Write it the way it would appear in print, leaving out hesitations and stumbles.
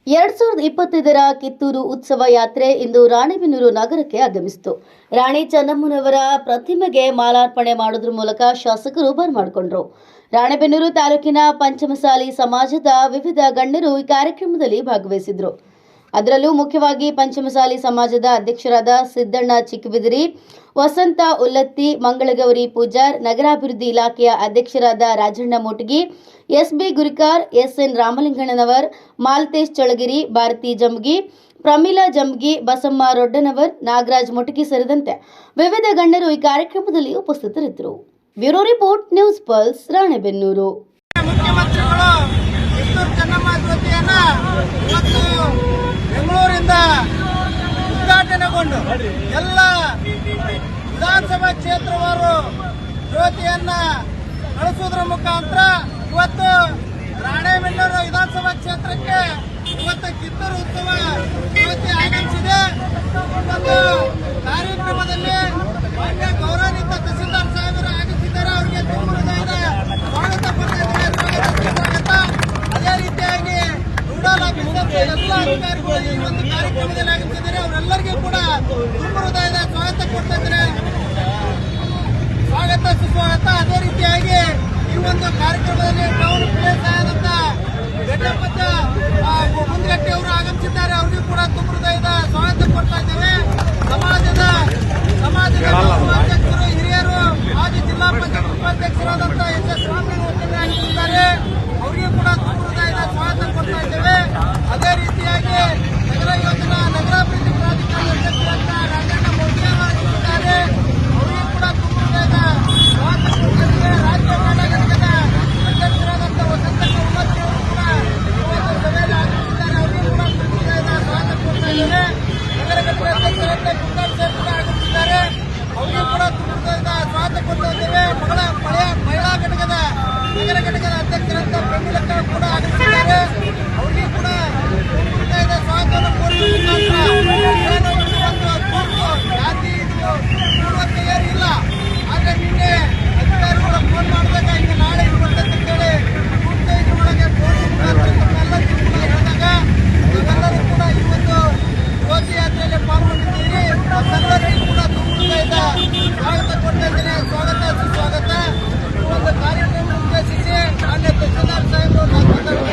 2025ರ ಕಿತ್ತೂರು ಉತ್ಸವ ಯಾತ್ರೆ ಇಂದು ರಾಣೆಬೆನ್ನೂರು ನಗರಕ್ಕೆ ಆಗಮಿಸಿತು. ರಾಣಿ ಚೆನ್ನಮ್ಮನವರ ಪ್ರತಿಮೆಗೆ ಮಾಲಾರ್ಪಣೆ ಮಾಡುವುದರ ಮೂಲಕ ಶಾಸಕರು ಬರಮಾಡಿಕೊಂಡರು. ರಾಣೆಬೆನ್ನೂರು ತಾಲೂಕಿನ ಪಂಚಮಸಾಲಿ ಸಮಾಜದ ವಿವಿಧ ಗಣ್ಯರು ಈ ಕಾರ್ಯಕ್ರಮದಲ್ಲಿ ಭಾಗವಹಿಸಿದರು. ಅದರಲ್ಲೂ ಮುಖ್ಯವಾಗಿ ಪಂಚಮಸಾಲಿ ಸಮಾಜದ ಅಧ್ಯಕ್ಷರಾದ ಸಿದ್ದಣ್ಣ ಚಿಕ್ಕಬಿದಿರಿ, ವಸಂತ ಉಲ್ಲತ್ತಿ, ಮಂಗಳಗೌರಿ ಪೂಜಾರ್, ನಗರಾಭಿವೃದ್ಧಿ ಇಲಾಖೆಯ ಅಧ್ಯಕ್ಷರಾದ ರಾಜಣ್ಣ ಮೋಟಗಿ, ಎಸ್ಬಿ ಗುರಿಕಾರ್, ಎಸ್ಎನ್ ರಾಮಲಿಂಗಣ್ಣನವರ್, ಮಾಲತೇಶ್ ಚಳಗಿರಿ, ಭಾರತಿ ಜಂಬಗಿ, ಪ್ರಮೀಳಾ ಜಂಬಗಿ, ಬಸಮ್ಮ ರೊಡ್ಡನವರ್, ನಾಗರಾಜ್ ಮೊಟಗಿ ಸೇರಿದಂತೆ ವಿವಿಧ ಗಣ್ಯರು ಈ ಕಾರ್ಯಕ್ರಮದಲ್ಲಿ ಉಪಸ್ಥಿತರಿದ್ದರು. Bureau report, news pulse, Ranebennur. ಬೆಂಗಳೂರಿಂದ ಉದ್ಘಾಟನೆಗೊಂಡು ಎಲ್ಲ ವಿಧಾನಸಭಾ ಕ್ಷೇತ್ರವಾರು ಜ್ಯೋತಿಯನ್ನ ನಡೆಸುವುದರ ಮುಖಾಂತರ ಇವತ್ತು ರಾಣೆಬೆನ್ನೂರು ವಿಧಾನಸಭಾ ಕ್ಷೇತ್ರಕ್ಕೆ ಇವತ್ತು ಕಿತ್ತೂರು ಉತ್ಸವ ಜ್ಯೋತಿ ಆಗಮಿಸಿದೆ. ಒಂದು ಕಾರ್ಯಕ್ರಮದಲ್ಲಿ ಮಾನ್ಯ ಗೌರವಾನ್ವಿತ ತಹಸೀಲ್ದಾರ್ ಸಾಹೇಬರು ಆಗಮಿಸಿದ್ದಾರೆ. ಅವರಿಗೆ ತುಂಬ ಹೃದಯದ ಸ್ವಾಗತ ಸ್ವಾಗತ. ಅದೇ ರೀತಿಯಾಗಿ ನೋಡಲ್ ಆಫೀಸರ್ ಎಲ್ಲ ಅಧಿಕಾರಿಗಳು ಈ ಒಂದು ಕಾರ್ಯಕ್ರಮದಲ್ಲಿ ಆಗಮಿಸಿದ್ದಾರೆ. ಅವರೆಲ್ಲರಿಗೂ ಕೂಡ ತುಂಬ ಹೃದಯದ ಸ್ವಾಗತ ಕೊಡ್ತಾ ಇದ್ದಾರೆ. ಸ್ವಾಗತ ಸುಸ್ವಾಗತ. ಅದೇ ರೀತಿಯಾಗಿ ಈ ಒಂದು ಕಾರ್ಯಕ್ರಮದಲ್ಲಿ ಟೌನ್ ಪ್ಲೇಸ್ ಆದಂತ ಬೆಟ್ಟಪಚ್ಚ ಮುಂದಗಟ್ಟಿ ಅವರು ಆಗಮಿಸಿದ್ದಾರೆ. ಅವರಿಗೂ ಕೂಡ ತುಂಬ ಹೃದಯದ ಸ್ವಾಗತ ಕೊಡ್ತಾ ಇದ್ದೇವೆ. ಸಮಾಜದ ಅಧ್ಯಕ್ಷರು, ಹಿರಿಯರು, ಮಾಜಿ ಜಿಲ್ಲಾ ಪಂಚಾಯತ್ ಉಪಾಧ್ಯಕ್ಷರಾದಂಥ ಎಸ್ ಸ್ವಾಮಿ ಆಗಮಿಸಿದ್ದಾರೆ. ಅವರಿಗೂ ಕೂಡ ತುಂಬ ಹೃದಯದ ಸ್ವಾಗತ ಕೊಡ್ತಾ ಇದ್ದೇವೆ. ಅದೇ ರೀತಿಯಾಗಿ ನಗರ ಯೋಜನಾ ನಗರಾಭಿವೃದ್ಧಿ ಪ್ರಾಧಿಕಾರ ಅಧ್ಯಕ್ಷರಾದ ರಾಜಣ್ಣ ಮೋಟಗಿ ಆಗಮಿಸಿದ್ದಾರೆ. ಅವರಿಗೂ ಕೂಡ ತುಂಬ ಹೃದಯದ ಸ್ವಾಗತ ಕೊಡ್ತಾ ಇದ್ದೇವೆ. ರಾಜ್ಯ ಘಟಕದ ಅಧ್ಯಕ್ಷರಾದಂಥ ವಸಂತ ಉಲ್ಲತ್ತಿ ಅವರು ಕೂಡ ಇವತ್ತು ಸಭೆಯಲ್ಲಿ ಆಗಮಿಸಿದ್ದಾರೆ. ಅವರಿಗೂ ಕೂಡ ತುಂಬ ಹೃದಯದ ಸ್ವಾಗತ ಕೊಡ್ತಾ ಇದ್ದೇವೆ. ನಗರ ಘಟಕದ ಅಧ್ಯಕ್ಷರಾದ ಕುಂದಾರ್ ಸರ್ ಕೂಡ ಆಗಮಿಸಿದ್ದಾರೆ. ಅವರಿಗೂ ಕೂಡ ತುಂಬ ಹೃದಯದ ಸ್ವಾಗತ ಕೊಡ್ತಾ ಇದ್ದೇವೆ. ಮಹಿಳಾ ಘಟಕದ ನಗರ ಘಟಕದ ಅಧ್ಯಕ್ಷರಾದ ಪ್ರಮೀಳಕ್ಕ ಕೂಡ ಆಗಮಿಸಿದ್ದಾರೆ. ಅವರಿಗೂ ಕೂಡ ತುಂಬ ಹೃದಯದ ಸ್ವಾಗತವನ್ನು ಕೋರುವ ಮುಖಾಂತರ ಜಾತಿ ತಯಾರಿ ಇಲ್ಲ. ಆದರೆ ನಿನ್ನೆ ಅಧಿಕಾರಿಗಳು ಫೋನ್ ಮಾಡಿದಾಗ ಈಗ ನಾಳೆ ಬರ್ತದೆ ಅಂತೇಳಿ ಒಳಗೆ ಫೋನ್ ಹೇಳಿದಾಗ ನಾವೆಲ್ಲರೂ ಕೂಡ ಈ ಒಂದು ಜ್ಯೋತಿ ಯಾತ್ರೆಯಲ್ಲಿ ಪಾಲ್ಗೊಂಡಿದ್ದೀರಿ. ನಮ್ಮೆಲ್ಲರಿಗೂ ಕೂಡ ತುಂಬ ಹೃದಯದ ಸ್ವಾಗತ ಕೊಡ್ತಾ ಇದ್ದೇನೆ. ಸ್ವಾಗತ ಸುಸ್ವಾಗತ. ಈ ಒಂದು ಕಾರ್ಯಕ್ರಮ ಉದ್ದೇಶಿಸಿ ಮಾನ್ಯ ತಹಸೀಲ್ದಾರ್ ಸಾಹೇಬರು ಮಾತನಾಡಬೇಕು.